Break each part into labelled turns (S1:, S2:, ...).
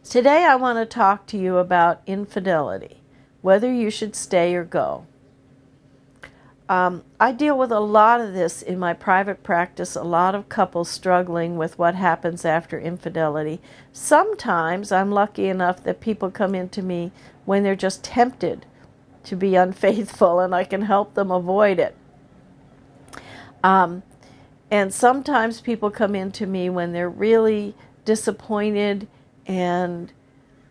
S1: Today I want to talk to you about infidelity, whether you should stay or go. I deal with a lot of this in my private practice, a lot of couples struggling with what happens after infidelity. Sometimes I'm lucky enough that people come into me when they're just tempted to be unfaithful and I can help them avoid it. And sometimes people come into me when they're really disappointed and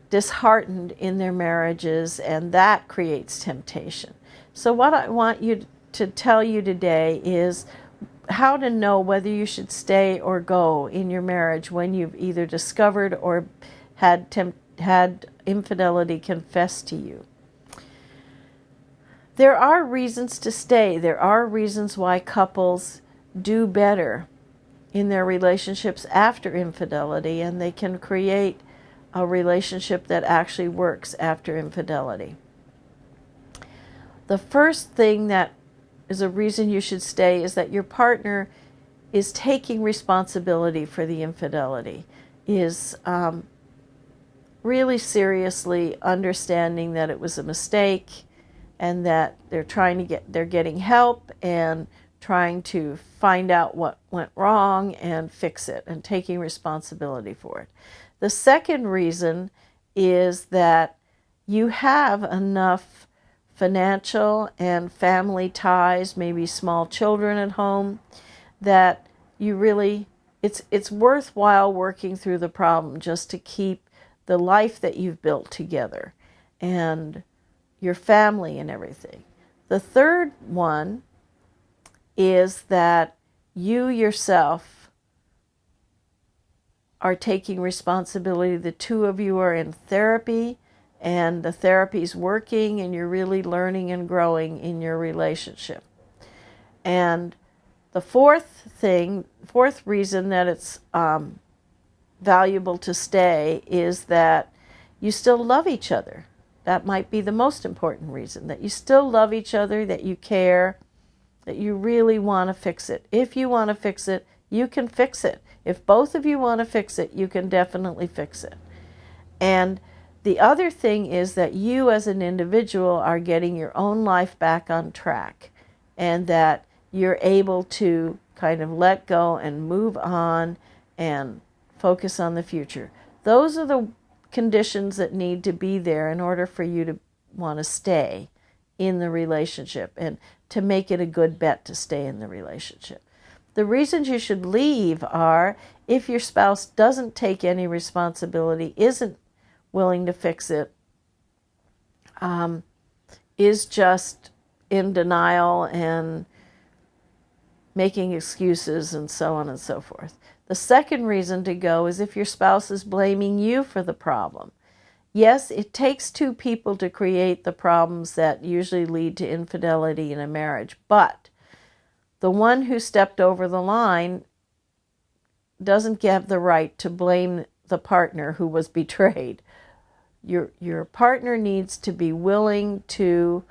S1: disheartened in their marriages, and that creates temptation. So what I want you to tell you today is how to know whether you should stay or go in your marriage when you've either discovered or had infidelity confessed to you. There are reasons to stay. There are reasons why couples do better in their relationships after infidelity, and they can create a relationship that actually works after infidelity. The first thing that is a reason you should stay is that your partner is taking responsibility for the infidelity, is really seriously understanding that it was a mistake and that they're getting help and trying to find out what went wrong and fix it and taking responsibility for it. The second reason is that you have enough financial and family ties, maybe small children at home, that you really, it's worthwhile working through the problem just to keep the life that you've built together and your family and everything. The third one is that you yourself are taking responsibility. The two of you are in therapy, and the therapy's working, and you're really learning and growing in your relationship. And the fourth reason that it's valuable to stay is that you still love each other. That might be the most important reason, that you still love each other, that you care, that you really want to fix it. If you want to fix it, you can fix it. If both of you want to fix it, you can definitely fix it. And the other thing is that you as an individual are getting your own life back on track, and that you're able to kind of let go and move on and focus on the future. Those are the conditions that need to be there in order for you to want to stay in the relationship and to make it a good bet to stay in the relationship. The reasons you should leave are if your spouse doesn't take any responsibility, isn't willing to fix it, is just in denial and making excuses and so on and so forth. The second reason to go is if your spouse is blaming you for the problem. Yes, it takes two people to create the problems that usually lead to infidelity in a marriage, but the one who stepped over the line doesn't get the right to blame the partner who was betrayed. Your partner needs to be willing to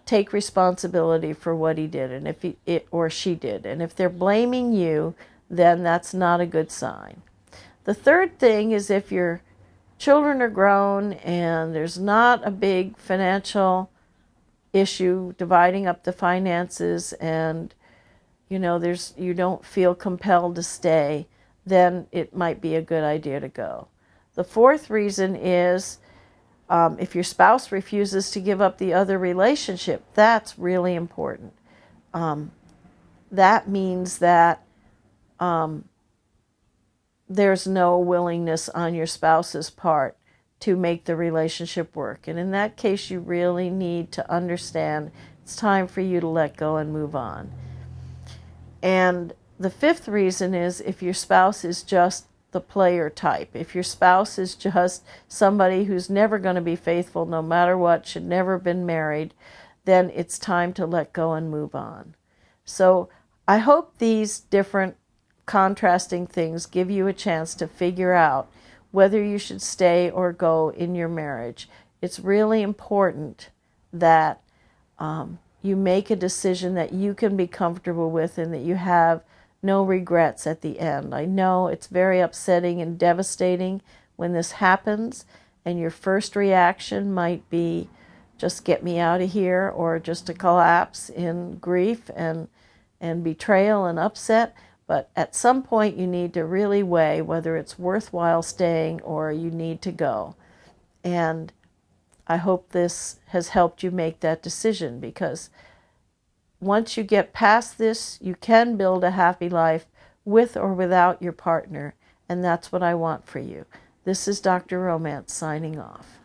S1: take responsibility for what he did, and if it or she did. And if they're blaming you, then that's not a good sign. The third thing is if your children are grown and there's not a big financial issue dividing up the finances, and you don't feel compelled to stay, then it might be a good idea to go. The fourth reason is if your spouse refuses to give up the other relationship. That's really important. That means that there's no willingness on your spouse's part to make the relationship work. And in that case, you really need to understand it's time for you to let go and move on. And the fifth reason is if your spouse is just the player type. If your spouse is just somebody who's never going to be faithful no matter what, should never have been married, then it's time to let go and move on. So I hope these different contrasting things give you a chance to figure out whether you should stay or go in your marriage. It's really important that you make a decision that you can be comfortable with and that you have no regrets at the end. I know it's very upsetting and devastating when this happens, and your first reaction might be just get me out of here, or just to collapse in grief and betrayal and upset. But at some point you need to really weigh whether it's worthwhile staying or you need to go. And I hope this has helped you make that decision, because once you get past this, you can build a happy life with or without your partner, and that's what I want for you. This is Dr. Romance signing off.